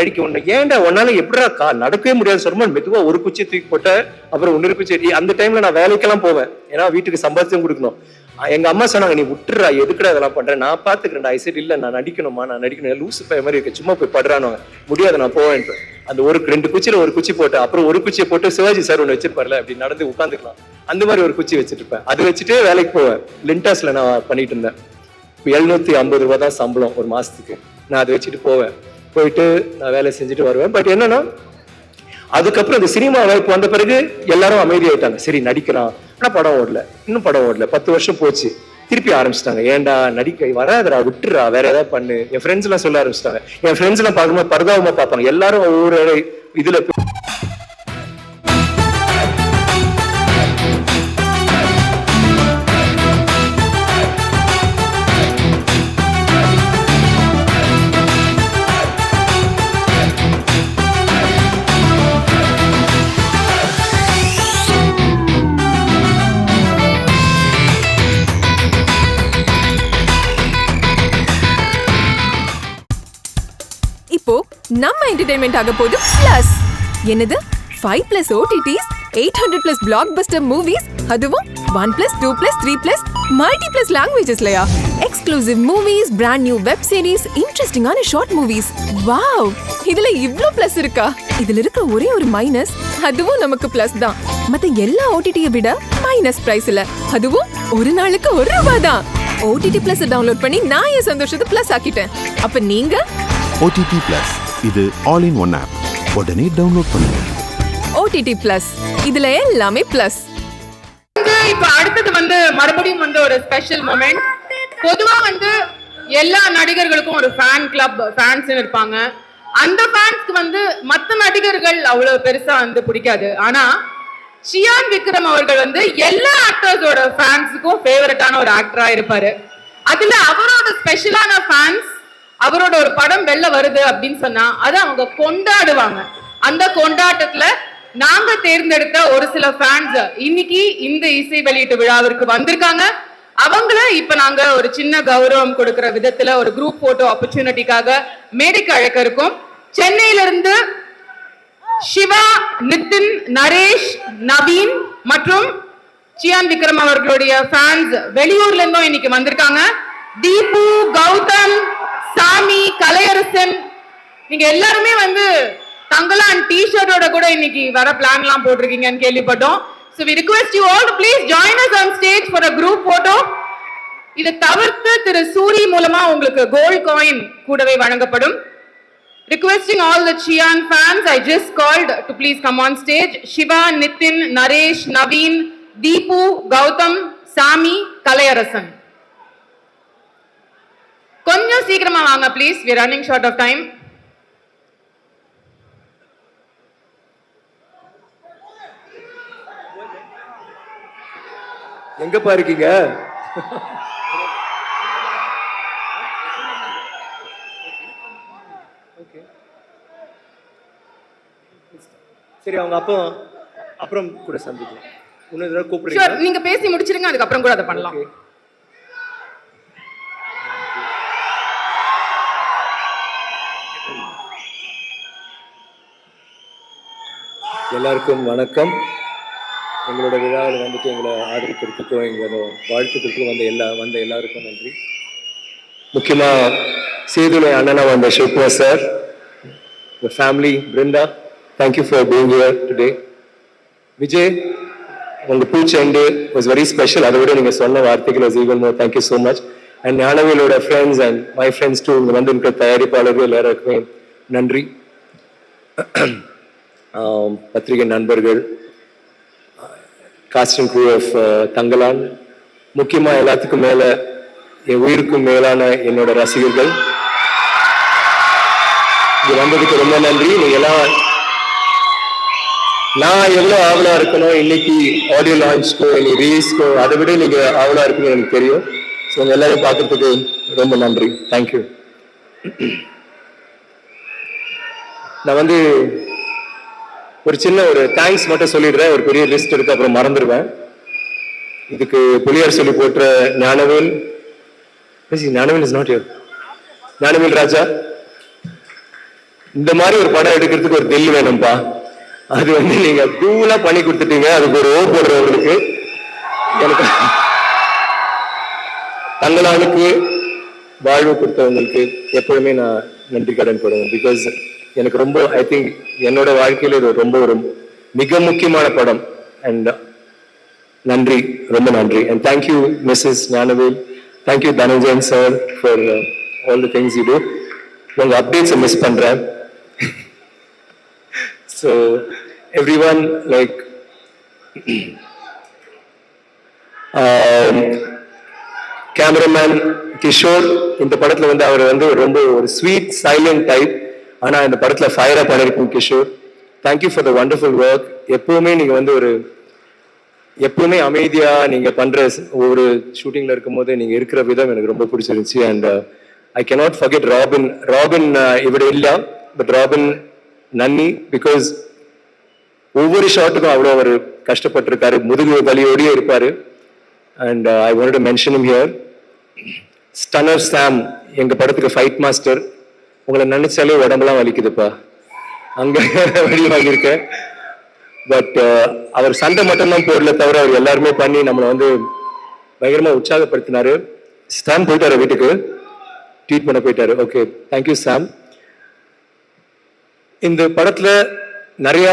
நடிக்க ஒண்ணு ஏன்டா உன்னால எப்படிடா நடக்கவே முடியாது சொல்லுமா மெதுவா ஒரு குச்சியை தூக்கி போட்ட அப்புறம் இன்னொரு குச்சி. அந்த டைம்ல நான் வேலைக்கெல்லாம் போவேன், ஏன்னா வீட்டுக்கு சம்பாதிச்சும் கொடுக்கணும். எங்க அம்மா சொன்னாங்க, நீ விட்டுறா, எதுக்குடா இதெல்லாம் பண்றேன், நான் பாத்துக்கிறேன்டா. ஐ சரி இல்ல நான் நடிக்கணுமா, நான் நடிக்கணும், லூசு பைய மாதிரி இருக்கு, சும்மா போய் படுறானு. முடியாது நான் போவேன். அந்த ஒரு 2 குச்சியில ஒரு குச்சி போட்டு அப்புறம் ஒரு குச்சியை போட்டு சிவாஜி சார் ஒண்ணு வச்சிருப்பார்ல, அப்படி நடந்து உட்காந்துக்கலாம், அந்த மாதிரி ஒரு குச்சி வச்சுட்டு இருப்பேன். அது வச்சுட்டு வேலைக்கு போவேன். லிண்டாஸ்ல நான் பண்ணிட்டு இருந்தேன். 750 ரூபாய் தான் சம்பளம் ஒரு மாசத்துக்கு. நான் அதை வச்சுட்டு போவேன். போயிட்டு நான் வேலை செஞ்சுட்டு வருவேன். பட் என்னன்னா, அதுக்கப்புறம் இந்த சினிமா வாய்ப்பு வந்த பிறகு எல்லாரும் அமைதியாயிட்டாங்க. சரி நடிக்கிறான், ஆனா படம் ஓடல, இன்னும் படம் ஓடல. 10 வருஷம் போச்சு. திருப்பி ஆரம்பிச்சிட்டாங்க, ஏன்டா நடிக்க வராதரா, விட்டுறா, வேற ஏதாவது பண்ணு. என் ஃப்ரெண்ட்ஸ் எல்லாம் சொல்ல ஆரம்பிச்சிட்டாங்க. என் ஃப்ரெண்ட்ஸ் எல்லாம் பார்க்கும்போது பரிதாபமா பார்ப்பாங்க. எல்லாரும் ஒவ்வொரு இதுல இப்போ நம்ம என்டர்டெயின்மெண்ட் ஆக போகுது பிளஸ். என்னது 5+ OTTs, 800+ blockbuster movies, அதுவும் 1+, 2+, 3+, multi+ languagesலயா? Exclusive movies, brand new web series, இன்ட்ரெஸ்டிங்கான ஷார்ட் மூவிஸ். வாவ், இதுல இவ்ளோ பிளஸ் இருக்கா? இதுல இருக்க ஒரே ஒரு மைனஸ், அதுவும் நமக்கு பிளஸ் தான். மத்த எல்லா OTT-ய விட மைனஸ் பிரைஸ்ல, அதுவும் ஒரு நாளுக்கு ₹1 தான். OTT Plus டவுன்லோட் பண்ணி நான் என் சந்தோஷத்தை பிளஸ் ஆக்கிட்டேன். அப்ப நீங்க OTT Plus, இது ஆல் இன் ஒன் ஆப். உடனே டவுன்லோட் பண்ணுங்க. OTT Plus, இதுல எல்லாமே பிளஸ். இப்ப அடுத்தது மறுபடியும் ஒரு ஸ்பெஷல் மொமெண்ட். பொதுவா எல்லா நடிகர்களுக்கும் ஒரு ஃபேன் கிளப், ஃபேன்ஸ் இருப்பாங்க. அந்த ஃபேன்ஸ்க்கு மத்த நடிகர்கள் அவ்வளவு பெருசா பிடிக்காது. ஆனா சியான் விக்ரம் அவர்கள் எல்லா ஆக்டர்ஸோட ஃபேன்ஸுக்கும் ஃபேவரட்டான ஒரு ஆக்டரா இருப்பாரு. அதுல அவரோட ஸ்பெஷலான ஃபேன்ஸ், அவரோட ஒரு படம் வெளில வருது அப்படின்னு சொன்னா அதை அவங்க கொண்டாடுவாங்க. அந்த கொண்டாட்டத்துல நாங்க தேர்ந்தெடுத்த ஒரு சில ஃபேன்ஸ் இன்னைக்கு இந்த இசை வெளியீட்டு விழாவிற்கு வந்திருக்காங்க. அவங்கள இப்ப நாங்க ஒரு சின்ன கௌரவம் கொடுக்கிற விதத்துல ஒரு குரூப் போட்டோ ஆப்பர்ச்சுனிட்டிக்காக மேடைக்கு அழைக்க இருக்கோம். சென்னையிலிருந்து சிவா, நிதின், நரேஷ், நவீன் மற்றும் சியான் விக்ரம் அவர்களுடைய ஃபேன்ஸ் வெளியூர்ல இருந்தும் இன்னைக்கு வந்திருக்காங்க. தீபு, கௌதம், சாமி, கலையரசன், நீங்க எல்லாருமே தங்கலான் டி-ஷர்ட்டோட கூட இன்னைக்கு வர பிளான் எல்லாம் போட்டிருக்கீங்கன்னு கேள்விப்பட்டோம். So we request you all to please join us on stage for a group photo. இதை தவிர்த்து திரு சூரி மூலமா உங்களுக்கு கோல்ட் காயின் கூடவே வழங்கப்படும். Requesting all the Chiyan fans I just called to please come on stage. Shiva, Nitin, Naresh, Naveen, Deepu, Gautam, Sami, Kalayarasan. கொஞ்சம் சீக்கிரமா வாங்க please, we are running short of time. எங்க பாருக்கீங்க? சரி, அவங்க அப்புறம் கூட சந்திக்கலாம். இன்னொரு தடவை கூப்பிடுறீங்க? நீங்க பேசி முடிச்சிருங்க, அதுக்கு அப்புறம் கூட அதை பண்ணலாம். எல்லாருக்கும் வணக்கம். எங்களோட விழாவில் எங்களை ஆதரிக்கிறதுக்கும் எங்களோட வாழ்த்துக்களுக்கும் வந்த எல்லாருக்கும் நன்றி. முக்கியமாக சேதுலை அண்ணனா வந்த ஷிப்மா sir, family, Brinda, thank you for being here today. Vijay, உங்கள் பூச்செண்டு வாஸ் வெரி ஸ்பெஷல். அதை விட நீங்கள் சொன்ன வார்த்தைகள் was even more. Thank you so much. And ஞானவேலோட friends and my friends too, இங்கே இருக்கிற தயாரிப்பாளர்கள் எல்லாருக்குமே நன்றி. பத்திரிகை நண்பர்கள், காஸ்டிங் க்ரூ ஆஃப் தங்கலான், முக்கியமாக எல்லாத்துக்கும் மேலே என் உயிருக்கும் மேலான என்னோட ரசிகர்கள், இங்கே வந்ததுக்கு ரொம்ப நன்றி. நீங்க எல்லாம், நான் எவ்வளோ ஆவலா இருக்கணும் இன்னைக்கு ஆடியோ லான்ச்க்கோ இன்னைக்கு ரீல்ஸ்க்கோ, அதை விட நீங்க ஆவலா இருக்குன்னு எனக்கு தெரியும். ஸோ உங்க எல்லாரும் பார்க்கறதுக்கு ரொம்ப நன்றி. தேங்க்யூ. நான் ஒரு சின்ன தேங்க்ஸ் மட்டும் சொல்லிடுறேன். ஒரு பெரிய லிஸ்ட் இருக்கு, அப்புறம் மறந்துடுவேன். இதுக்கு புலியார் சொல்லி போட்ட Gnanavel is not your, Gnanavel Raja, இந்த மாதிரி ஒரு படம் எடுக்கிறதுக்கு ஒரு தெல்லு வேணும்பா. அது வந்து நீங்க கூலா பண்ணி கொடுத்துட்டீங்க. அதுக்கு ஒரு போடுறவங்களுக்கு எனக்கு தங்களாளுக்கு வாழ்வு கொடுத்தவங்களுக்கு எப்பவுமே நான் நன்றி கடன் படுவேன். பிகாஸ் எனக்கு ரொம்ப ஐ திங்க் என்னோட வாழ்க்கையில இது ரொம்ப ஒரு மிக முக்கியமான படம். அண்ட் நன்றி, ரொம்ப நன்றி. And thank you Mrs Gnanavel, thank you Dhananjayan sir for all the things you do. உங்க அப்டேட்ஸை மிஸ் பண்றேன். So everyone like cameraman Kishore இந்த படத்துல வந்து அவர் வந்து ரொம்ப ஒரு ஸ்வீட் சைலண்ட் டைப். ஆனா இந்த படத்துல ஃபயரா பண்ணிருக்கோம் Kishore. Thank you for the wonderful work. எப்பவுமே நீங்க வந்து ஒரு எப்பவுமே அமைதியா நீங்க பண்ற ஒவ்வொரு ஷூட்டிங்ல இருக்கும் போது நீங்க இருக்கிற விதம் எனக்கு ரொம்ப பிடிச்சிருந்துச்சு. And I cannot forget Robin. Robin இவட இல்ல, பட் ராபின் நன்னி. பிகாஸ் ஒவ்வொரு ஷாட்டுக்கும் அவ்வளோ அவர் கஷ்டப்பட்டிருக்காரு, முதுகு வலியோடயே இருப்பாரு. And I want to mention him here. Stunner Sam எங்க படத்துக்கு ஃபைட் மாஸ்டர். உங்களை நினைச்சாலே உடம்பெல்லாம் வலிக்குதுப்பா, அங்க வழி வாங்கியிருக்கேன். பட் அவர் சண்டை மட்டும்தான் போடல தவிர அவர் எல்லாருமே பண்ணி நம்மளை வந்து பயங்கரமா உற்சாகப்படுத்தினாரு. சாம் போயிட்டாரு வீட்டுக்கு, ட்ரீட் பண்ண போயிட்டாரு. ஓகே, தேங்க்யூ சாம். இந்த படத்துல நிறைய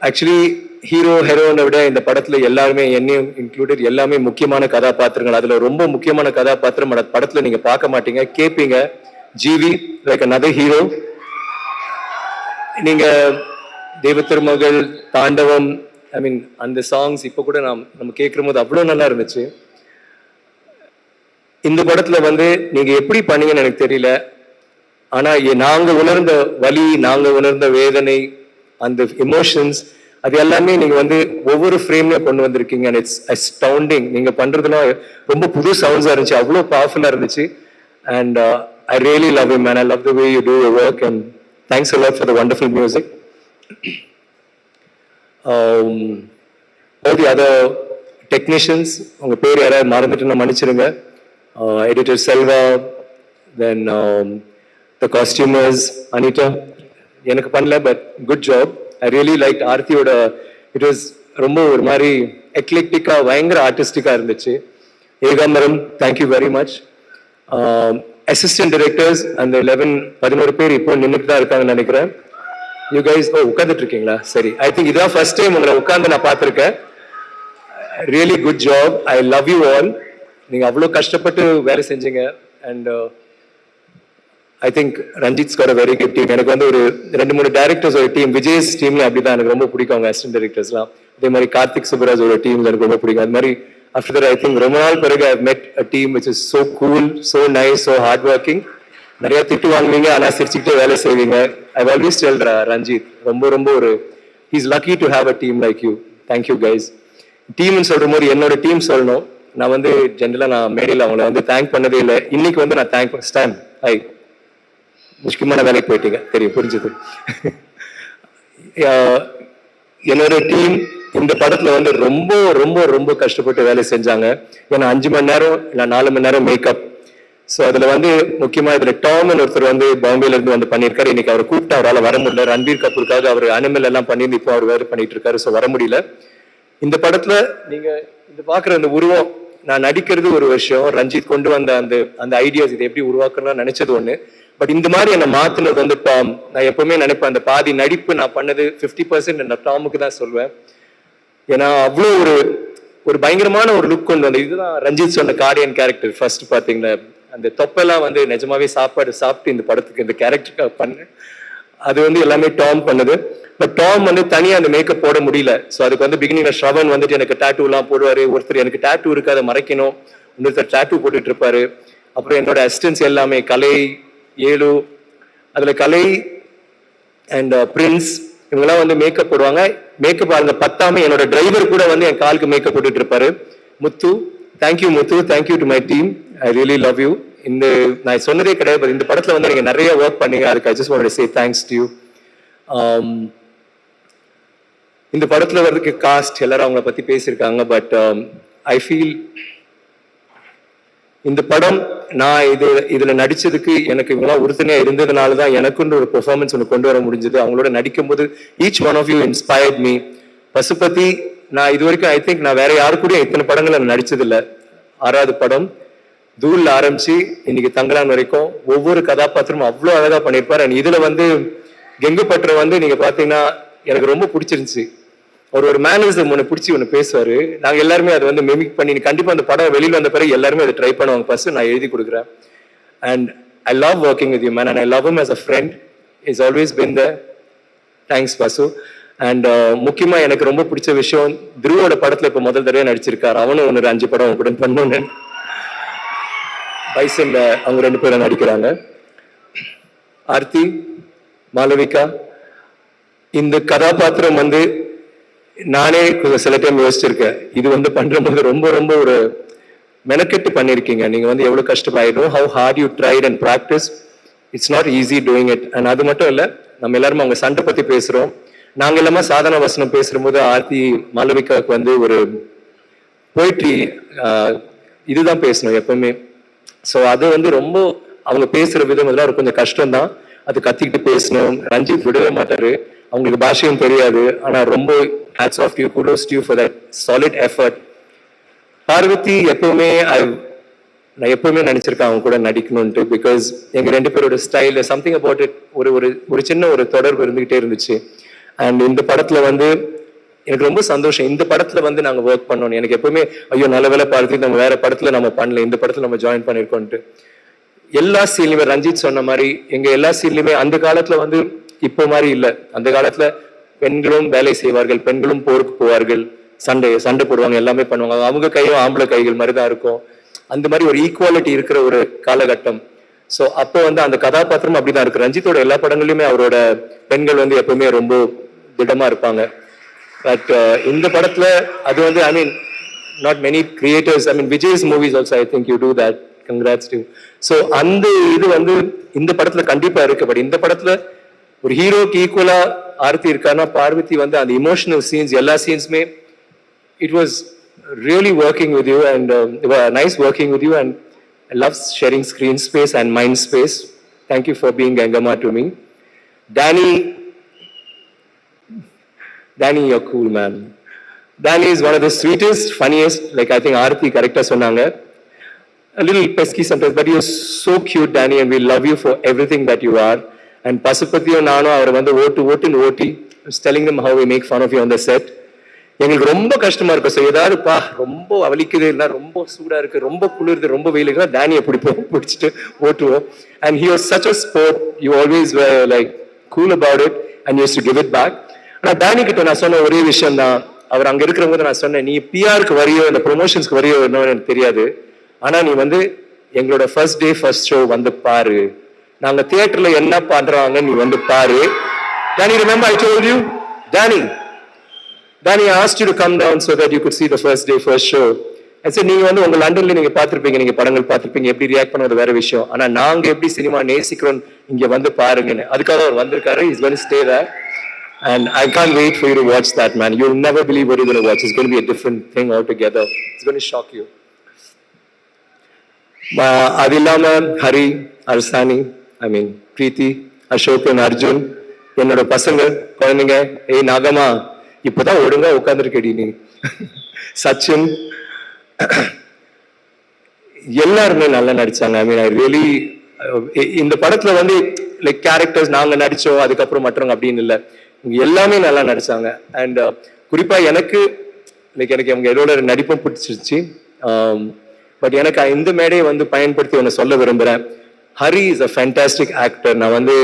ஆக்சுவலி ஹீரோ ஹீரோனை விட இந்த படத்துல எல்லாருமே என்னையும் இன்க்ளூடட் எல்லாமே முக்கியமான கதாபாத்திரங்கள். அதுல ரொம்ப முக்கியமான கதாபாத்திரம் படத்துல நீங்க பார்க்க மாட்டீங்க, கேட்பீங்க. GV like another hero. நீங்க தெய்வத்திருமகள், தாண்டவம், ஐ மீன் அந்த சாங்ஸ் இப்போ கூட நம்ம கேட்கும் போது அவ்வளோ நல்லா இருந்துச்சு. இந்த படத்துல வந்து நீங்க எப்படி பண்ணீங்கன்னு எனக்கு தெரியல. ஆனா நாங்க உணர்ந்த வலி, நாங்க உணர்ந்த வேதனை, அந்த எமோஷன்ஸ், அது எல்லாமே நீங்க வந்து ஒவ்வொரு ஃப்ரேம்ல கொண்டு வந்திருக்கீங்க. And it's astounding. நீங்க பண்றதுலாம் ரொம்ப புது சவுண்ட்ஸா இருந்துச்சு, அவ்வளோ பவர்ஃபுல்லா இருந்துச்சு. And I really love you man. I love the way you two your work and thanks a lot for the wonderful music. all the other technicians, உங்க பேர் யாராவது மறந்துட்டு நான் மன்னிச்சிருங்க. Editor Selva, then the costumers Anita, எனக்கு பண்ணல but good job. I really like ஆர்த்தியோட. It was ரொம்ப ஒரு மாதிரி எக்லெக்டிக்கா பயங்கர ஆர்டிஸ்டிக்கா இருந்துச்சு. Ekambaram, thank you very much. Assistant directors அந்த 11 பேர் இப்போ நின்றுட்டு தான் இருக்காங்கன்னு நினைக்கிறேன். யூ கைஸ் உட்காந்துட்டு இருக்கீங்களா? சரி, ஐ திங்க் இதான் ஃபர்ஸ்ட் டைம் உங்களை உட்காந்து நான் பார்த்துருக்கேன். Really good job. I love you all. நீங்க அவ்வளோ கஷ்டப்பட்டு வேலை செஞ்சீங்க. And I think Ranjith's got very good team. எனக்கு வந்து ஒரு 2-3 டேரக்டர்ஸ் ஒரு டீம், விஜய்ஸ் டீம்ல அப்படிதான் எனக்கு ரொம்ப பிடிக்கும் அவங்க அசிஸ்டன்ட் டைரக்டர்ஸ்லாம். அதே மாதிரி கார்த்திக் சுப்ராஜ் ஒரு டீம் எனக்கு ரொம்ப பிடிக்கும். அது மாதிரி after that I think ரொம்ப நாள் பிறகு I met a team which is so cool, so nice, so hard working. நிறைய திட்டு வாங்குவீங்க, ஆனா சிரிச்சுக்கிட்டே வேலை செய்வீங்க. I always tell ரஞ்சித் ரொம்ப ஒரு he's lucky to have a team like you. Thank you guys. டீம்னு சொல்ற மாதிரி என்னோட டீம் சொல்லணும். நான் வந்து ஜென்ரலா நான் மேடையில் அவங்கள வந்து தேங்க் பண்ணதே இல்லை. இன்னைக்கு வந்து நான் தேங்க் ஸ்டான் ஹை முக்கியமான வேலைக்கு போயிட்டீங்க, தெரியும், புரிஞ்சுது. என்னோட டீம் இந்த படத்துல வந்து ரொம்ப கஷ்டப்பட்டு வேலை செஞ்சாங்க. ஏன்னா 5 மணி நேரம் இல்லை 4 மணி நேரம் மேக்கப். ஸோ அதுல வந்து முக்கியமா இதுல டாம் ஒருத்தர் வந்து பாம்பேல இருந்து வந்து பண்ணியிருக்காரு. இன்னைக்கு அவர் கூப்பிட்டு அவரால் வர முடியல. ரன்பீர் கபூருக்காக அவர் அனிமல் எல்லாம் பண்ணியிருந்து இப்போ அவர் வேலை பண்ணிட்டு இருக்காரு. ஸோ வர முடியல. இந்த படத்துல நீங்க இந்த பாக்குற அந்த உருவம், நான் நடிக்கிறது ஒரு விஷயம், ரஞ்சித் கொண்டு வந்த அந்த ஐடியாஸ் இதை எப்படி உருவாக்கணும்னு நினைச்சது ஒண்ணு. பட் இந்த மாதிரி என்னை மாத்தினது வந்து டாம். நான் எப்பவுமே நினைப்பேன் அந்த பாதி நடிப்பு நான் பண்ணது 50% நான் டாமுக்கு தான் சொல்வேன். ஏன்னா அவ்வளோ ஒரு பயங்கரமான ஒரு லுக் கொண்டு வந்தது. இதுதான் ரஞ்சித் சொன்ன கார்டியன் கேரக்டர். ஃபர்ஸ்ட் பாத்தீங்கன்னா அந்த தொப்பெல்லாம் வந்து நிஜமாவே சாப்பாடு சாப்பிட்டு இந்த படத்துக்கு இந்த கேரக்டருக்காக பண்ணேன். அது வந்து எல்லாமே டாம் பண்ணது. பட் டாம் வந்து தனியா அந்த மேக்கப் போட முடியல. ஸோ அதுக்கு வந்து பிகினிங்ல ஸ்ரவன் வந்துட்டு எனக்கு டேட்டூ எல்லாம் போடுவாரு. ஒருத்தர் எனக்கு டேட்டூ இருக்கு அதை மறைக்கணும், இன்னொருத்தர் டேட்டூ போட்டுட்டு இருப்பாரு. அப்புறம் என்னோட அசிஸ்டன்ஸ் எல்லாமே கலை, ஏழு, அதுல கலை அண்ட் பிரின்ஸ் இவங்கெல்லாம் வந்து மேக்கப் போடுவாங்க. மேக்கப் அவங்க பத்தாம என்னோட டிரைவர் கூட வந்து என் காலுக்கு மேக்கப் போட்டுட்டு இருப்பாரு. Muthu, thank you Muthu, thank you to my team. I really love you. இந்த நான் சொன்னதே கிடையாது, இந்த படத்துல வந்து நீங்க நிறைய ஒர்க் பண்ணீங்க. அதுக்கு I just want to say thanks to you. இந்த படத்துல வர்றதுக்கு காஸ்ட் எல்லாரும் அவங்கள பத்தி பேசியிருக்காங்க. பட் ஐ ஃபீல் இந்த படம் நான் இதுல நடிச்சதுக்கு எனக்கு இவ்வளவு உறுதுணையா இருந்ததுனால தான் எனக்குன்னு ஒரு பெர்ஃபார்மன்ஸ் ஒன்று கொண்டு வர முடிஞ்சது. அவங்களோட நடிக்கும் போது each one of you inspired me. Pasupathi நான் இது வரைக்கும் ஐ திங்க் நான் வேற யாரு கூட இத்தனை படங்கள் நான் நடிச்சதில்லை. 6வது படம் தூள்ல ஆரம்பிச்சு இன்னைக்கு தங்கலான் வரைக்கும் ஒவ்வொரு கதாபாத்திரமும் அவ்வளோ அழகா பண்ணியிருப்பார். அண்ட் இதுல வந்து கெங்கு பற்ற வந்து நீங்க பாத்தீங்கன்னா எனக்கு ரொம்ப பிடிச்சிருந்துச்சு. ஒரு மேனரிசம் ஒன்று பிடிச்சி ஒன்று பேசுவாரு. நாங்க எல்லாருமே அதை வந்து மெமிக் பண்ணி கண்டிப்பா அந்த படம் வெளியில வந்த பிறகு எல்லாருமே அதை ட்ரை பண்ணுவாங்க. ஃபர்ஸ்ட் நான் எழுதி கொடுக்குறேன். And I love working with you man and I love him as a friend. Is always been there. Thanks பசு. அண்ட் முக்கியமா எனக்கு ரொம்ப பிடிச்ச விஷயம் துருவோட படத்துல இப்ப முதல் தடவை நடிச்சிருக்காரு. அவனும் ஒன்று 5 படம் கூட பண்ணணும்னு பைசன்ல அவங்க 2 பேரும் நடிக்கிறாங்க. ஆர்த்தி, மாளவிகா, இந்த கதாபாத்திரம் வந்து நானே சில டைம் யோசிச்சிருக்கேன். இது வந்து பண்றது ரொம்ப ரொம்ப ஒரு மெனக்கெட்டு பண்ணிருக்கீங்க. நீங்க வந்து எவ்வளவு கஷ்டப்பாயிடும். How hard you tried and practice. It's not easy doing it. And அது மட்டும் இல்ல, நம்ம எல்லாரும் அவங்க சண்டை பத்தி பேசுறோம். நாங்க எல்லாமே சாதாரண வசனம் பேசும்போது ஆர்த்தி மாளவிகாவுக்கு வந்து ஒரு போயிட்ரி இதுதான் பேசணும் எப்பவுமே. ஸோ அது வந்து ரொம்ப அவங்க பேசுற விதம் இதெல்லாம் கொஞ்சம் கஷ்டம் தான். அது கத்திக்கிட்டு பேசணும். ரஞ்சித் விடவே மாட்டாரு. அவங்களுக்கு பாஷையும் தெரியாது. ஆனா ரொம்ப hats off to you, kudos to you for that solid effort. Parvati எப்பவுமே நான் எப்பவுமே நினைச்சிருக்கேன் அவங்க கூட நடிக்கணும்ட்டு. பிகாஸ் எங்க 2 பேரோட ஸ்டைல் சம்திங் அபவுட் இட் ஒரு சின்ன ஒரு தொடர்பு இருந்துகிட்டே இருந்துச்சு. அண்ட் இந்த படத்துல வந்து எனக்கு ரொம்ப சந்தோஷம். இந்த படத்துல வந்து நாங்க ஒர்க் பண்ணோம். எனக்கு எப்பவுமே ஐயோ நல்ல வேலை பார்த்து நம்ம வேற படத்துல நம்ம பண்ணல, இந்த படத்துல நம்ம ஜாயின் பண்ணிருக்கோம்ட்டு. எல்லா சீன்லயுமே ரஞ்சித் சொன்ன மாதிரி எங்க எல்லா சீன்லயுமே அந்த காலத்துல வந்து இப்போ மாதிரி இல்ல. அந்த காலத்துல பெண்களும் வேலை செய்வார்கள், பெண்களும் போருக்கு போவார்கள், சண்டை போடுவாங்க, எல்லாமே பண்ணுவாங்க. அவங்க கையும் ஆம்பளை கைகள் மாதிரி தான் இருக்கும். அந்த மாதிரி ஒரு ஈக்குவாலிட்டி இருக்கிற ஒரு காலகட்டம். ஸோ அப்போ வந்து அந்த கதாபாத்திரம் அப்படிதான் இருக்கு. ரஞ்சித்தோட எல்லா படங்கள்லயுமே அவரோட பெண்கள் வந்து எப்பவுமே ரொம்ப திடமா இருப்பாங்க. பட் இந்த படத்துல அது வந்து I mean not many creators, I mean Vijay's movies also I think you too that. Congrats to. So அந்த இது வந்து இந்த படத்துல கண்டிப்பா இருக்கு. பட் இந்த படத்துல ஒரு ஹீரோக்கு ஈக்குவலா ஆர்த்தி இருக்கான்னா பார்வதி வந்து அந்த இமோஷனல் சீன்ஸ் எல்லா சீன்ஸுமே it was really working with you and nice working with you and I love sharing screen space and mind space. Thank you for being Gangamma to me. Danny, you're cool, man. Danny is one of the sweetest, funniest, like I think Aarthi correcta சொன்னாங்க. A little pesky sometimes, but you're so cute, Danny, and we love you for everything that you are. And பசுபதியும் நானும் அவர் வந்து ஓட்டி telling them how we make fun of you on the set. எங்களுக்கு ரொம்ப கஷ்டமா இருக்கும். So ஏதாவது ரொம்ப அவலிக்குது, இல்லை ரொம்ப சூடா இருக்கு, ரொம்ப குளிருது, ரொம்ப வெயிலுக்குன்னா டேனியை பிடிச்சிட்டு ஓட்டுவோம். And he was such a sport. You always were like cool about it and used to give it back. ஆனா டேனி கிட்ட நான் சொன்ன ஒரே விஷயம் தான், அவர் அங்க இருக்கிறவங்க நான் சொன்னேன், நீ பிஆருக்கு வரியோ இந்த ப்ரொமோஷன்ஸ்க்கு வரியோ என்னன்னு எனக்கு தெரியாது, ஆனா நீ வந்து எங்களோட ஃபர்ஸ்ட் டே ஃபர்ஸ்ட் ஷோ வந்து பாரு, நாங்க தியேட்டர்ல என்ன பண்றாங்க நீ வந்து பாரு. Danny, remember I told you? Danny, I asked you to come down so that you could see the first day first show. I said நீங்க வந்து உங்க லண்டன்ல நீங்க பார்த்திருப்பீங்க, நீங்க படங்கள் பார்த்திருப்பீங்க, எப்படி ரியாக்ட் பண்ணுவது வேற விஷயம், ஆனா நாங்க எப்படி சினிமா நேசிக்கிறோம் இங்க வந்து பாருங்கன்னு. அதுக்காக அவர் வந்திருக்காரு. He's going to stay there. And I can't wait for you to watch that, man. You'll never believe what you're going to watch. It's going to be a different thing altogether. It's going to shock you. அது இல்லாம Hari, அர்சானி, I mean பிரீத்தி, அசோகன், அர்ஜுன், என்னோட பசங்க குழந்தைங்க, ஏய் நாகமா இப்பதான் ஒழுங்கா உட்கார்ந்துருக்கடி நீ, சச்சின், எல்லாருமே நல்லா நடிச்சாங்க. ஐ மீன் ஐ ரியலி இந்த படத்துல வந்து லைக் கேரக்டர்ஸ் நாங்க நடிச்சோம் அதுக்கப்புறம் மற்றவங்க அப்படின்னு இல்லை, எல்லாமே நல்லா நடிச்சாங்க. அண்ட் குறிப்பா எனக்கு அவங்க எல்லோட நடிப்பும் பிடிச்சிருச்சு. பட் எனக்கு இந்த மேடையை வந்து பயன்படுத்தி ஒன்று சொல்ல விரும்புறேன். Hari is a fantastic actor. நான் வந்து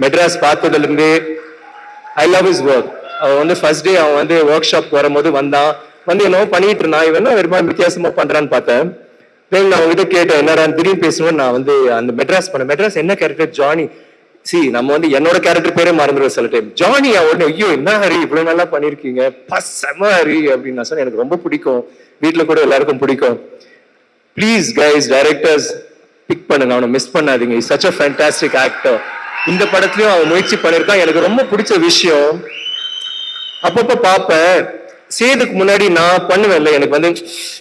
மெட்ராஸ் பார்த்ததுல இருந்தே ஐ லவ் ஹிஸ் ஒர்க். அவன் வந்து ஃபர்ஸ்ட் டே அவன் வந்து ஒர்க் ஷாப் வரும்போது வந்து என்னவோ பண்ணிட்டு இருந்தான், இவன் என்ன வித்தியாசமா பண்றான்னு பார்த்தேன். நான் அவங்ககிட்ட கேட்டேன் என்னடா திடீர்னு பேசணும். நான் வந்து அந்த மெட்ராஸ் என்ன கேரக்டர், ஜானி. நம்ம வந்து என்னோட கேரக்டர் பேரே மறந்துடுவோம் சில டைம். ஜானி உடனே ஐயோ என்ன ஹரி இவ்வளவு நல்லா பண்ணிருக்கீங்க, செம ஹரி அப்படின்னு நான் சொன்னேன். எனக்கு ரொம்ப பிடிக்கும், வீட்டுல கூட எல்லாருக்கும் பிடிக்கும். ப்ளீஸ் கைஸ், டைரக்டர்ஸ் பிக் பண்ணுங்க, அவனை மிஸ் பண்ணாதீங்க. Is such a fantastic actor. இந்த படத்துலயும் அவன் முயற்சி பண்ணிருக்கான். எனக்கு ரொம்ப பிடிச்ச விஷயம், அப்பப்ப பார்ப்பேன் சேதுக்கு முன்னாடி நான் பண்ணுவேன்ல, எனக்கு வந்து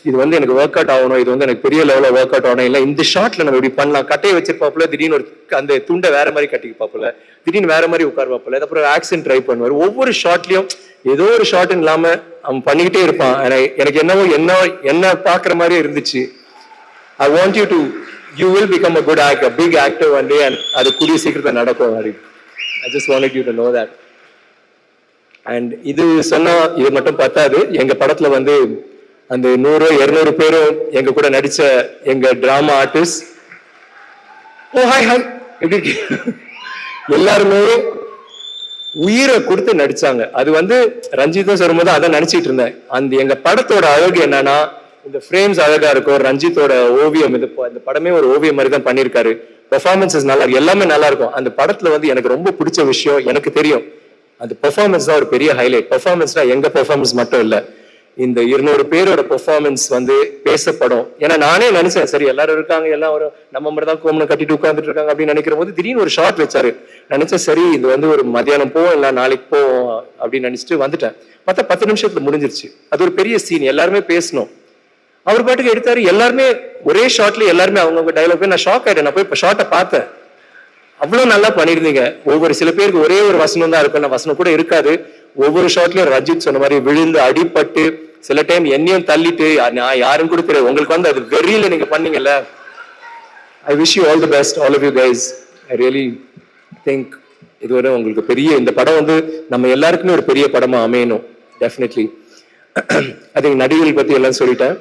இது வந்து எனக்கு ஒர்க் அவுட் ஆகணும், இது வந்து எனக்கு பெரிய லெவலில் ஒர்க் அவுட் ஆகணும், இல்லை இந்த ஷார்ட்ல நம்ம இப்படி பண்ணலாம், கட்டையை வச்சிருப்பாப்புல, திடீர்னு ஒரு அந்த துண்டை வேற மாதிரி கட்டிப்பாப்புல, திடீர்னு வேற மாதிரி உட்காருவாப்புல, அப்புறம் ஆக்சன் ட்ரை பண்ணுவார். ஒவ்வொரு ஷார்ட்லயும் ஏதோ ஒரு ஷார்ட் இல்லாம அவன் பண்ணிக்கிட்டே இருப்பான். எனக்கு என்னவோ என்ன பாக்குற மாதிரியே இருந்துச்சு. I want you will become a good actor, a big actor one day, and அது கூடிய சீக்கிரத்தில் நடக்கும். I just wanted you to know that. And இது சொன்னா இது மட்டும் பத்தாது. எங்க படத்துல வந்து அந்த 100-200 பேரும் எங்க கூட நடிச்ச எங்க டிராமா ஆர்டிஸ்ட், ஓ ஹாய் ஹாய் எப்படி எல்லாருமே உயிரை கொடுத்து நடிச்சாங்க. அது வந்து ரஞ்சித்தும் சொல்லும்போது அதான் நினைச்சிட்டு இருந்தேன். அந்த எங்க படத்தோட அழகு என்னன்னா, இந்த ஃப்ரேம்ஸ் அழகா இருக்கும், ரஞ்சித்தோட ஓவியம், இந்த படமே ஒரு ஓவியம் மாதிரி தான் பண்ணியிருக்காரு, பெர்ஃபார்மன்சஸ் நல்லா இருக்கு, எல்லாமே நல்லா இருக்கும். அந்த படத்துல வந்து எனக்கு ரொம்ப பிடிச்ச விஷயம், எனக்கு தெரியும் அந்த பெர்ஃபார்மன்ஸ் தான் ஒரு பெரிய ஹைலைட். பெர்ஃபார்மன்ஸ்னா எங்க பெர்ஃபார்மன்ஸ் மட்டும் இல்ல, இந்த 200 பேரோட பெர்ஃபார்மன்ஸ் வந்து பேசப்படும். ஏன்னா நானே நினைச்சேன், சரி எல்லாரும் இருக்காங்க, எல்லாம் ஒரு நம்ம மட்டும் தான் கோமனை கட்டிட்டு உட்கார்ந்துட்டு இருக்காங்க அப்படின்னு நினைக்கிற போது திடீர்னு ஒரு ஷார்ட் வச்சாரு. நினைச்சேன் சரி இது வந்து ஒரு மத்தியானம் போவோம் இல்லை நாளைக்கு போவோம் அப்படின்னு நினைச்சிட்டு வந்துட்டேன். பார்த்தா 10 நிமிஷத்துல முடிஞ்சிருச்சு. அது ஒரு பெரிய சீன், எல்லாருமே பேசணும். அவர் பாட்டுக்கு எடுத்தாரு, எல்லாருமே ஒரே ஷார்ட்ல எல்லாருமே அவங்கவுங்க டைலாக். நான் ஷாக் ஆயிட்டேன். நான் போய் ஷார்ட்டை பார்த்தேன், அவ்வளவு நல்லா பண்ணிருந்தீங்க. ஒவ்வொரு சில பேருக்கு ஒரே ஒரு வசனம் தான் இருக்கும், வசனம் கூட இருக்காது. ஒவ்வொரு ஷாட்லயும் ரஞ்சித் சொன்ன மாதிரி விழுந்து அடிபட்டு, சில டைம் என்னையும் தள்ளிட்டு, நான் யாரும் கூட தெரியாது. உங்களுக்கு வந்து அது வெறியில நீங்க பண்ணீங்கல்ல. I wish you all the best, all of you guys. I really think இதுவரை உங்களுக்கு பெரிய இந்த படம் வந்து நம்ம எல்லாருக்குமே ஒரு பெரிய படமா அமையணும். டெஃபினெட்லி. அது நடிகர்கள் பத்தி எல்லாம் சொல்லிட்டேன்.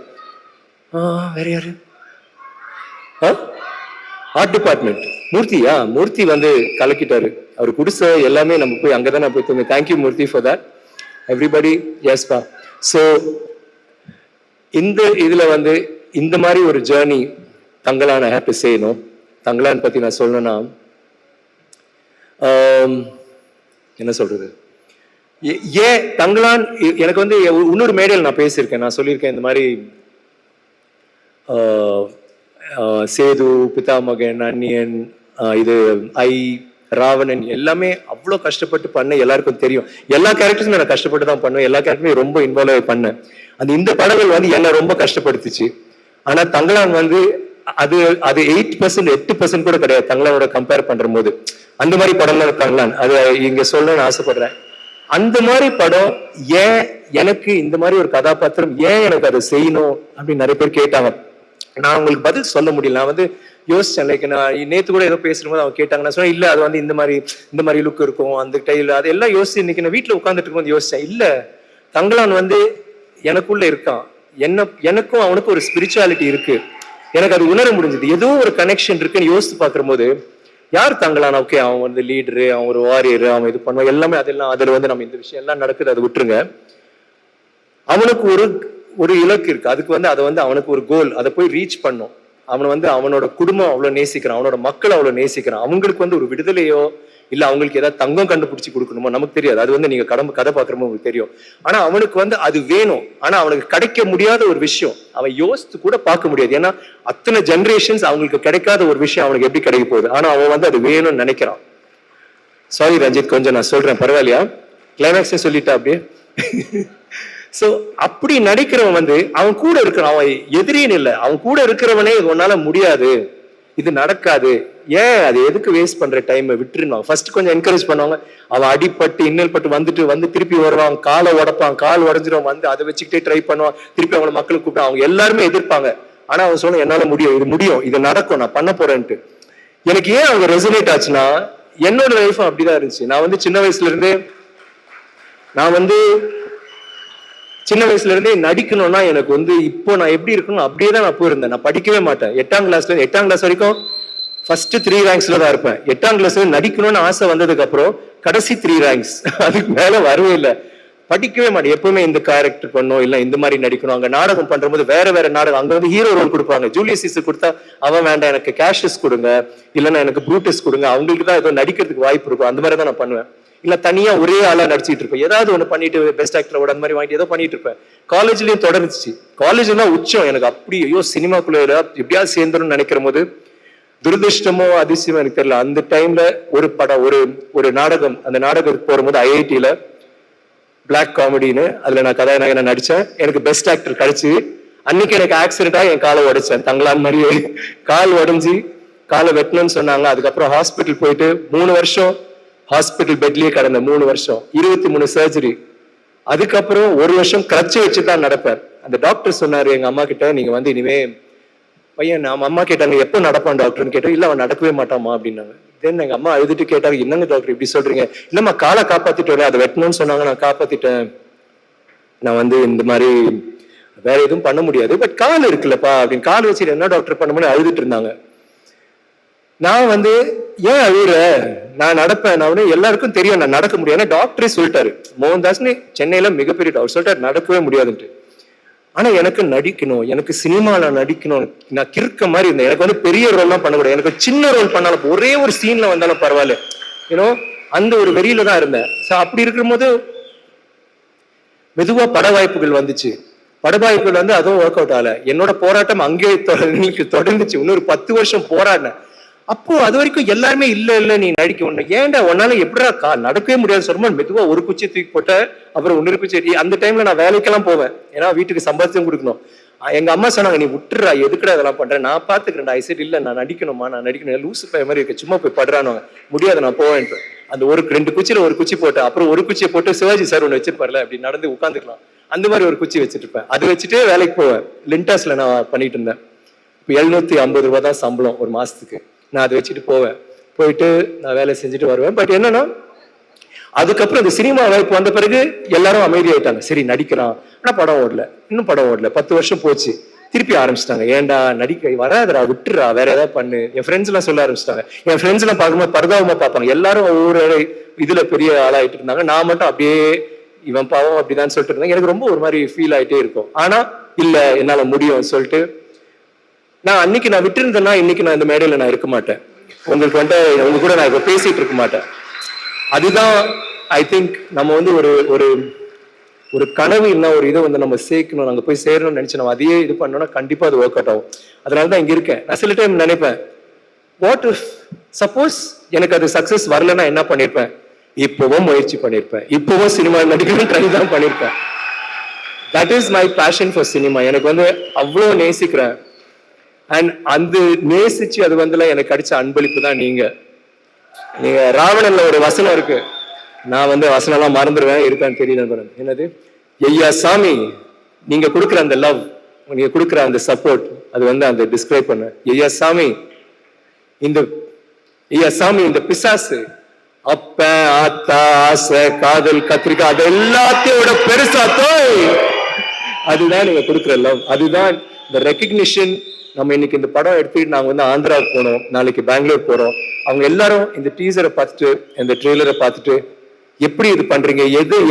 வேற யாரு? ஆர்ட் டிபார்ட்மெண்ட் மூர்த்தி வந்து கலக்கிட்டாரு. அவர் குடிசை எல்லாமே நம்ம போய் அங்கதானே போய் தூங்க. Thank you Murthy for that. Everybody எஸ் பா. ஸோ இந்த இதுல வந்து இந்த மாதிரி ஒரு journey Thangalaan I have to say no. Thangalaan பத்தி நான் சொல்லணும்னா என்ன சொல்றது, ஏன் தங்கலான் எனக்கு வந்து இன்னொரு மேடையில் நான் பேசியிருக்கேன். நான் சொல்லியிருக்கேன் இந்த மாதிரி சேது, பிதாமகன், அந்நியன், இது ராவணன் எல்லாமே அவ்வளோ கஷ்டப்பட்டு பண்ண எல்லாருக்கும் தெரியும். எல்லா கேரக்டர்ஸும் நான் கஷ்டப்பட்டு தான் பண்ணுவேன். எல்லா கேரக்டருமே ரொம்ப இன்வால்வ் பண்ணேன். இந்த படங்கள் வந்து என்ன ரொம்ப கஷ்டப்படுத்துச்சு. ஆனா தங்கலான் வந்து அது 8% கூட கிடையாது தங்கலானோட கம்பேர் பண்ற போது. அந்த மாதிரி படம் தான் தங்கலான். அது இங்க சொல்லணும்னு ஆசைப்படுறேன். அந்த மாதிரி படம் ஏன் எனக்கு இந்த மாதிரி ஒரு கதாபாத்திரம் ஏன் எனக்கு அதை செய்யணும் அப்படின்னு நிறைய பேர் கேட்டாங்க. நான் உங்களுக்கு பதில் சொல்ல முடியல. நான் வந்து யோசிச்சேன். லைக் நான் நேத்து கூட ஏதோ பேசும்போது அவங்க கேட்டாங்க. நான் சொன்னேன் இல்ல அது வந்து இந்த மாதிரி லுக் இருக்கும், அந்த டைல் அதெல்லாம் யோசிச்சு இன்னைக்கு நான் வீட்டுல உட்காந்துட்டு இருக்கும்போது யோசிச்சேன். இல்ல தங்கலான் வந்து எனக்குள்ள இருக்கான். எனக்கும் அவனுக்கும் ஒரு ஸ்பிரிச்சுவாலிட்டி இருக்கு. எனக்கு அது உணர முடிஞ்சது. ஏதோ ஒரு கனெக்ஷன் இருக்குன்னு யோசிச்சு பாக்குற போது யார் தங்கலான்? ஓகே அவன் வந்து லீடரு, அவன் ஒரு வாரியரு, அவன் இது பண்ணுவான் எல்லாமே. அதெல்லாம் அதுல வந்து நம்ம இந்த விஷயம் எல்லாம் நடக்குது, அதை விட்டுருங்க. அவனுக்கு ஒரு இலக்கு இருக்கு. அதுக்கு வந்து அதை வந்து அவனுக்கு ஒரு கோல், அதை போய் ரீச் பண்ணும். அவனை வந்து அவனோட குடும்பம் அவ்வளவு நேசிக்கிறான், அவனோட மக்கள் அவ்வளவு நேசிக்கிறான். அவங்களுக்கு வந்து ஒரு விடுதலையோ இல்ல அவங்களுக்கு ஏதாவது தங்கம் கண்டுபிடிச்சு கொடுக்கணுமோ நமக்கு தெரியாது. அது வந்து நீங்க கதை பாக்குறமோ உங்களுக்கு தெரியும். ஆனா அவனுக்கு வந்து அது வேணும். ஆனா அவனுக்கு கிடைக்க முடியாத ஒரு விஷயம் அவன் யோசித்து கூட பார்க்க முடியாது. ஏன்னா அத்தனை ஜெனரேஷன்ஸ் அவங்களுக்கு கிடைக்காத ஒரு விஷயம் அவனுக்கு எப்படி கிடைக்க போகுது. ஆனா அவன் வந்து அது வேணும்னு நினைக்கிறான். சாரி ரஞ்சித், கொஞ்சம் நான் சொல்றேன் பரவாயில்லையா? கிளைமேக்ஸ் சொல்லிட்டா அப்படியே. சோ அப்படி நடிக்கிறவன் வந்து அவன் கூட இருக்கிறான். அவன் எதிரின்னு இல்லை, அவன் கூட இருக்கிறவனே உன்னால முடியாது, இது நடக்காது, ஏன் அது எதுக்கு வேஸ்ட் பண்ற டைம் விட்டுருவாங்க. ஃபர்ஸ்ட் கொஞ்சம் என்கரேஜ் பண்ணுவாங்க. அவன் அடிப்பட்டு இன்னல் பட்டு வந்து திருப்பி வருவான், காலை உடப்பான், கால் உடஞ்சிரும், வந்து அதை வச்சுக்கிட்டே ட்ரை பண்ணுவான். திருப்பி அவங்களை மக்களுக்கு கூப்பிட்டு அவங்க எல்லாருமே எதிர்ப்பாங்க. ஆனா அவன் சொல்ல என்னால முடியும், இது முடியும், இது நடக்கும், நான் பண்ண போறேன்ட்டு. எனக்கு ஏன் அவங்க ரெசனேட் ஆச்சுன்னா என்னோட லைஃப் அப்படிதான் இருந்துச்சு. நான் வந்து சின்ன வயசுல இருந்தே நடிக்கணும்னா எனக்கு வந்து இப்போ நான் எப்படி இருக்கணும் அப்படியே தான் நான் போயிருந்தேன். நான் படிக்கவே மாட்டேன். 8ஆம் கிளாஸ் வரைக்கும் ஃபர்ஸ்ட் 3 ரேங்க்ஸ்ல தான் இருப்பேன். 8ஆம் கிளாஸ்ல நடிக்கணும்னு ஆசை வந்ததுக்கு அப்புறம் கடைசி 3 ரேங்க்ஸ், அதுக்கு மேல வரவே இல்லை. படிக்கவே மாட்டேன். எப்பவுமே இந்த கேரக்டர் பண்ணும், இல்ல இந்த மாதிரி நடிக்கணும். அங்க நாடகம் பண்றபோது வேற நாடகம், அங்க வந்து ஹீரோ ரோல் கொடுப்பாங்க. ஜூலியஸ் சீசர் கொடுத்தா அவன் வேண்டாம், எனக்கு கேஷஸ் கொடுங்க, இல்லைன்னா எனக்கு ப்ரூட்டஸ் கொடுங்க, அவங்களுக்கு தான் ஏதோ நடிக்கிறதுக்கு வாய்ப்பு இருக்கும். அந்த மாதிரி தான் நான் பண்ணுவேன். இல்ல தனியா ஒரே ஆளா நடிச்சிட்டு இருப்பேன். ஏதாவது ஒண்ணு பண்ணிட்டு பெஸ்ட் ஆக்டரோட அந்த மாதிரி வாங்கிட்டு ஏதோ பண்ணிட்டு இருப்பேன். காலேஜ்லயும் தொடர்ந்துச்சு. காலேஜ்ல உச்சம் எனக்கு அப்படி ஐயோ சினிமாக்குள்ள எப்படியாவது சேர்ந்துடும் நினைக்கிற போது துரதிருஷ்டமோ அதிசயமோ எனக்கு தெரியல. அந்த டைம்ல ஒரு படம், ஒரு நாடகம், அந்த நாடகத்துக்கு போகும்போது ஐஐடியில பிளாக் காமெடின்னு. அதுல நான் கதாநாயகனை நடிச்சேன். எனக்கு பெஸ்ட் ஆக்டர் கிடைச்சு. அன்னைக்கு எனக்கு ஆக்சிடென்டா என் காலை உடைச்சேன். தங்களான் மாதிரியே கால் உடைஞ்சி காலை வெட்டணும்னு சொன்னாங்க. அதுக்கப்புறம் ஹாஸ்பிட்டல் போயிட்டு 3 வருஷம் ஹாஸ்பிட்டல் பெட்லயே கடந்த 3 வருஷம் 23 சர்ஜரி. அதுக்கப்புறம் 1 வருஷம் கிரச்சை வச்சு தான் நடப்பேன். அந்த டாக்டர் சொன்னாரு எங்க அம்மா கிட்ட, நீங்க வந்து இனிமே பையன், நம்ம அம்மா கேட்டாங்க எப்போ நடப்பான் டாக்டர்னு கேட்டோம். இல்ல அவன் நடக்கவே மாட்டாமா அப்படின்னாங்க. தென் எங்க அம்மா அழுதுட்டு கேட்டாங்க, என்னங்க டாக்டர் இப்படி சொல்றீங்க? இல்லம்மா காலை காப்பாத்திட்டு வரேன், அதை வெட்டணும்னு சொன்னாங்க, நான் காப்பாத்திட்டேன். நான் வந்து இந்த மாதிரி வேற எதுவும் பண்ண முடியாது, பட் கால் இருக்குல்லப்பா அப்படின்னு. கால் வச்சுட்டு என்ன டாக்டர் பண்ண முடியும் அழுதுட்டு இருந்தாங்க. நான் வந்து ஏன் அழுகுற, நான் நடப்பேன், நான் எல்லாருக்கும் தெரியும் நான் நடக்க முடியாது. டாக்டரே சொல்லிட்டாரு, மோகன்தாஸ்னு சென்னையில மிகப்பெரிய டாக்டர் சொல்லிட்டாரு நடக்கவே முடியாதுன்ட்டு. ஆனா எனக்கு நடிக்கணும், எனக்கு சினிமால நடிக்கணும், நான் கிறுக்க மாதிரி இருந்தேன். எனக்கு வந்து பெரிய ரோல்லாம் பண்ணக்கூடாது, எனக்கு சின்ன ரோல் பண்ணாலும் ஒரே ஒரு சீன்ல வந்தாலும் பரவாயில்ல, ஏன்னோ அந்த ஒரு வெறியில தான் இருந்தேன். அப்படி இருக்கும்போது மெதுவா பட வாய்ப்புகள் வந்துச்சு. பட வாய்ப்புகள் வந்து அதுவும் ஒர்க் அவுட் ஆகல. என்னோட போராட்டம் அங்கேயே தொடர்ந்துச்சு. இன்னொரு 10 வருஷம் போராடினேன். அப்போ அது வரைக்கும் எல்லாருமே இல்ல நீ நடிக்க ஒண்ணு, ஏன்டா உன்னால எப்படா நடக்கவே முடியாது சொல்லுமா. மெதுவா ஒரு குச்சி தூக்கி போட்ட, அப்புறம் இன்னொரு குச்சி. அந்த டைம்ல நான் வேலைக்கெல்லாம் போவேன், ஏன்னா வீட்டுக்கு சம்பாதிச்சும் கொடுக்கணும். எங்க அம்மா சொன்னாங்க, நீ விட்டுறா, எதுக்குடா இதெல்லாம் பண்றேன், நான் பாத்துக்கிறேன்டா. ஐ சரி இல்ல நான் நடிக்கணுமா, நான் நடிக்கணும், லூசு பைய மாதிரி இருக்க, சும்மா போய் படுறானு. முடியாது நான் போவேன். அந்த 2 குச்சியில ஒரு குச்சி போட்டு, அப்புறம் ஒரு குச்சியை போட்டு சிவாஜி சார் ஒண்ணு வச்சிருப்பார்ல, அப்படி நடந்து உட்காந்துக்கலாம், அந்த மாதிரி ஒரு குச்சி வச்சுட்டு இருப்பேன். அது வச்சுட்டே வேலைக்கு போவேன். லிண்டாஸ்ல நான் பண்ணிட்டு இருந்தேன். இப்போ 750 ரூபாய் தான் சம்பளம் ஒரு மாசத்துக்கு. நான் அதை வச்சுட்டு போவேன், போயிட்டு நான் வேலை செஞ்சுட்டு வருவேன். பட் என்னன்னா அதுக்கப்புறம் இந்த சினிமா வாய்ப்பு வந்த பிறகு எல்லாரும் அமைதியாயிட்டாங்க. சரி நடிக்கிறான், ஆனா படம் ஓடல, இன்னும் படம் ஓடல. 10 வருஷம் போச்சு, திருப்பி ஆரம்பிச்சிட்டாங்க. ஏன்டா நடிக்க வராதுடா, விட்டுறா, வேற ஏதாவது பண்ணு. என் ஃப்ரெண்ட்ஸ் எல்லாம் சொல்ல ஆரம்பிச்சிட்டாங்க. என் ஃப்ரெண்ட்ஸ் எல்லாம் பார்க்கும்போது பரிதாபமா பார்ப்பாங்க. எல்லாரும் ஒவ்வொரு இதுல பெரிய ஆளாயிட்டு இருந்தாங்க. நான் மட்டும் அப்படியே இவன் பாவம் அப்படிதான் சொல்லிட்டு இருந்தேன். எனக்கு ரொம்ப ஒரு மாதிரி ஃபீல் ஆயிட்டே இருக்கும். ஆனா இல்ல என்னால முடியும் சொல்லிட்டு நான் அன்னைக்கு நான் விட்டு இருந்தேன்னா இன்னைக்கு நான் இந்த மேடையில நான் இருக்க மாட்டேன். உங்களுக்கு வந்து உங்க கூட நான் இப்ப பேசிட்டு இருக்க மாட்டேன். அதுதான் ஐ திங்க் நம்ம வந்து ஒரு ஒரு ஒரு கனவு இல்லை, ஒரு இதை வந்து நம்ம சேர்க்கணும், நாங்க போய் சேரணும்னு நினைச்சு நம்ம அதையே இது பண்ணோம்னா கண்டிப்பா அது ஒர்க் அவுட் ஆகும். அதனாலதான் இங்க இருக்கேன். நான் சில டைம் நினைப்பேன், வாட் இஃப் சப்போஸ் எனக்கு அது சக்சஸ் வரலன்னா என்ன பண்ணிருப்பேன். இப்பவும் முயற்சி பண்ணிருப்பேன், இப்பவும் சினிமா நடிக்கணும் ட்ரை தான் பண்ணிருப்பேன். That is my passion for cinema. எனக்கு வந்து அவ்வளோ நேசிக்கிறேன். அண்ட் அந்த நேசிச்சு அது வந்து எனக்கு கிடைச்ச அன்பளிப்பு தான் நீங்க. நீங்க ராவணன்ல ஒரு வசனம் இருக்கு, நான் வந்து வசனம் எல்லாம் மறந்துடுவேன், இருக்கான்னு தெரியல. என்னது, ஐயா சாமி நீங்க கொடுக்குற அந்த லவ், நீங்க கொடுக்குற அந்த சப்போர்ட், அது வந்து அந்த டிஸ்கிரைப் பண்ண. ஐயா சாமி இந்த பிசாசு அப்ப ஆத்தா ஆசை காதல் கத்திரிக்காய் அது எல்லாத்தையோட பெருசா தோய், அதுதான் நீங்க கொடுக்குற லவ், அதுதான் இந்த ரெக்கக்னிஷன். நம்ம இன்னைக்கு இந்த படம் எடுத்துக்கிட்டு நாங்க வந்து ஆந்திராவுக்கு போனோம், நாளைக்கு பெங்களூர் போறோம். அவங்க எல்லாரும் இந்த டீசரை பார்த்துட்டு இந்த ட்ரெய்லரை பார்த்துட்டு எப்படி இது பண்றீங்க,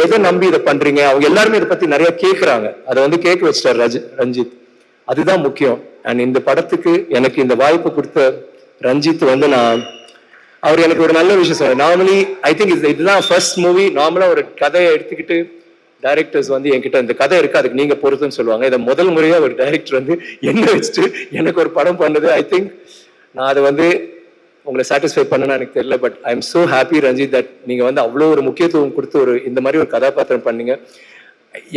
எதை நம்பி இதை பண்றீங்க, அவங்க எல்லாருமே இதை பத்தி நிறைய கேட்கறாங்க. அதை வந்து கேட்க வச்சிட்டார் ரஞ்சித். அதுதான் முக்கியம். அண்ட் இந்த படத்துக்கு எனக்கு இந்த வாய்ப்பு கொடுத்த ரஞ்சித் வந்து அவர் எனக்கு ஒரு நல்ல விஷயம் சொல்றாரு. நார்மலி ஐ திங்க் இதுதான் ஃபர்ஸ்ட் மூவி. நார்மலா ஒரு கதையை எடுத்துக்கிட்டு டைரக்டர்ஸ் வந்து என்கிட்ட இந்த கதை இருக்கு அதுக்கு நீங்க பொறுத்துன்னு சொல்லுவாங்க. இதை முதல் முறையா ஒரு டைரக்டர் வந்து என்ன வச்சுட்டு எனக்கு ஒரு படம் பண்ணது. ஐ திங்க் நான் அதை வந்து உங்களை சாட்டிஸ்ஃபை பண்ணனா எனக்கு தெரியல. But I am so happy Ranjith that நீங்க வந்து அவ்வளோ ஒரு முக்கியத்துவம் கொடுத்து ஒரு இந்த மாதிரி ஒரு கதாபாத்திரம் பண்ணீங்க.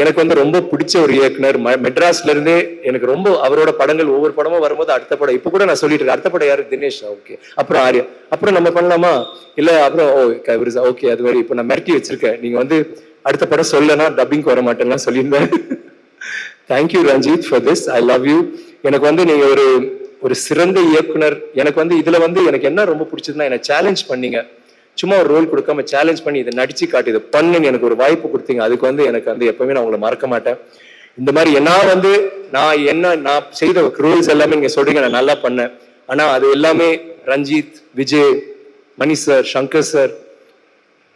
எனக்கு வந்து ரொம்ப பிடிச்ச ஒரு இயக்குனர். மெட்ராஸ்ல இருந்தே எனக்கு ரொம்ப அவரோட படங்கள் ஒவ்வொரு படமும் வரும்போது அடுத்த படம் இப்ப கூட நான் சொல்லிட்டு இருக்கேன், அடுத்த படம் யாரு, தினேஷ், ஓகே, அப்புறம் ஆர்யா, அப்புறம் நம்ம பண்ணலாமா, இல்ல அப்புறம் ஓகே, அது மாதிரி இப்ப நான் மிரட்டி வச்சிருக்கேன். நீங்க வந்து அடுத்த படம் சொல்லனா டப்பிங் வர மாட்டேன்னா சொல்லியிருந்தேன். Thank you Ranjith for this, I love you. எனக்கு வந்து நீங்க ஒரு சிறந்த இயக்குனர். எனக்கு வந்து இதுல வந்து எனக்கு என்ன ரொம்ப பிடிச்சதுன்னா என்னை சேலஞ்ச் பண்ணீங்க. சும்மா ஒரு ரோல் கொடுக்காம சேலஞ்ச் பண்ணி இதை நடிச்சு காட்டி இதை பண்ணுன்னு எனக்கு ஒரு வாய்ப்பு கொடுத்தீங்க. அதுக்கு வந்து எனக்கு வந்து எப்பவுமே நான் உங்களை மறக்க மாட்டேன். இந்த மாதிரி நான் செய்த ரோல்ஸ் எல்லாமே நீங்க சொல்றீங்க நான் நல்லா பண்ணேன். ஆனா அது எல்லாமே ரஞ்சித், விஜய், மணி சார், சங்கர் சார்,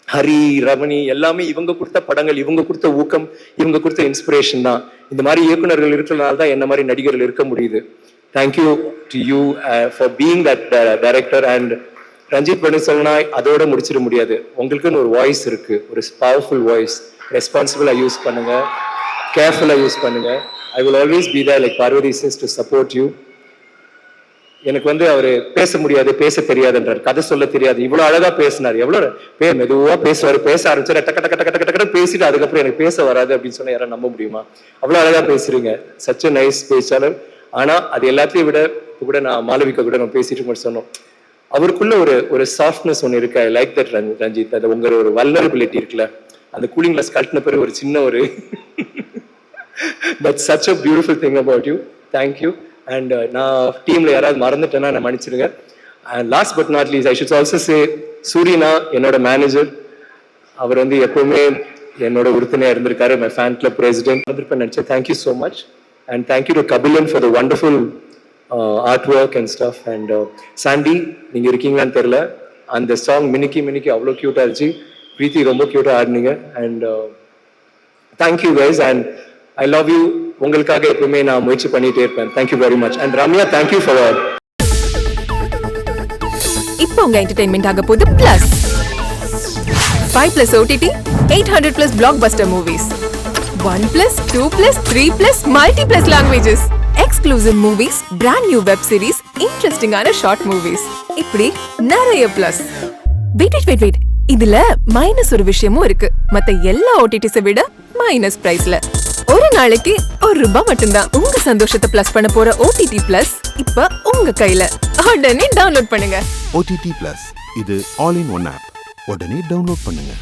ஹரி, ரமணி எல்லாமே இவங்க கொடுத்த படங்கள், இவங்க கொடுத்த ஊக்கம், இவங்க கொடுத்த இன்ஸ்பிரேஷன் தான். இந்த மாதிரி இயக்குநர்கள் இருக்கிறதுனால தான் என்ன மாதிரி நடிகர்கள் இருக்க முடியுது. Thank you to you for being that director. And Ranjith பண்ணி சொன்னா அதோட முடிச்சிட முடியாது. உங்களுக்குன்னு ஒரு வாய்ஸ் இருக்கு, ஒரு பவர்ஃபுல் வாய்ஸ். ரெஸ்பான்சிபிளா யூஸ் பண்ணுங்க, கேர்ஃபுல்லா யூஸ் பண்ணுங்க. I will always be there like Parvathi sis to support you. எனக்கு வந்து அவரு பேச முடியாது, பேச தெரியாதுன்றார், கதை சொல்ல தெரியாது. இவ்வளவு அழகா பேசினார். எவ்வளவு மெதுவா பேசுவாரு, பேச ஆரம்பிச்சாரு, டக்க டக்க டக்க டக்க டக்கு பேசிட்டு அதுக்கப்புறம் எனக்கு பேச வராது அப்படின்னு சொன்னா யாரும் நம்ப முடியுமா? அவ்வளவு அழகா பேசுறீங்க. சச் a நைஸ் பேச்சாளர். ஆனா அது எல்லாத்தையும் விட இப்ப கூட நான் மாளவிகா கூட நம்ம பேசிட்டு மட்டும் சொன்னோம், அவருக்குள்ள ஒரு சாஃப்ட்னஸ் ஒன்று இருக்கு. I like that Ranjith. அது உங்க ஒரு வல்னரபிலிட்டி இருக்குல்ல, அந்த கூலிங் கிளாஸ் கழட்டின பிறகு ஒரு சின்ன ஒரு that's such a beautiful thing about you. Thank you. And நான் டீம்ல யாராவது மறந்துட்டேன்னா நான் மன்னிச்சிருங்க. And last but not least I should also say சூரியனா என்னோட மேனேஜர். அவர் வந்து எப்பவுமே என்னோட உறுதுணையா இருந்திருக்காரு. மை ஃபேன் கிளப் பிரசிடென்ட் இருந்திருப்பேன் நினைச்சேன். Thank you so much. And thank you to Kabilan for the wonderful art work and stuff. And Sandy, நீங்க இருக்கீங்களான்னு தெரியல, அந்த சாங் மினிக்கி மினிக்கி அவ்வளோ கியூட்டா இருந்துச்சு. பிரீத்தி ரொம்ப கியூட்டா ஆடினீங்க. And thank you guys. And I love you. உங்களுக்காக எப்பவுமே நான் முயற்சி பண்ணிட்டே இருப்பேன். Thank you very much. And Ramya, thank you for all. இப்போ உங்க என்டர்டைன்மெண்ட் ஆக போகுது plus 5+ OTT 800+ blockbuster movies 1+, 2+, 3+ multi+ languages exclusive movies, brand new web series, இன்ட்ரெஸ்டிங்கான ஷார்ட் மூவிஸ், இப்படி நிறைய பிளஸ். வெயிட் இதுல மைனஸ் ஒரு விஷயமும் இருக்கு. மத்த எல்லா ஓடிடிஸை விட மைனஸ் பிரைஸ்ல ஒரு நாளைக்கு ₹1 மட்டும்தான். உங்க சந்தோஷத்தை பிளஸ் பண்ண போற OTT பிளஸ் இப்ப உங்க கையில. உடனே டவுன்லோட் பண்ணுங்க. OTT Plus இது ஆல் இன் ஒன் ஆப். உடனே டவுன்லோட் பண்ணுங்க.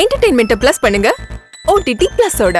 என்டர்டெயின்மெண்ட்டை பிளஸ் பண்ணுங்க OTT பிளஸோட.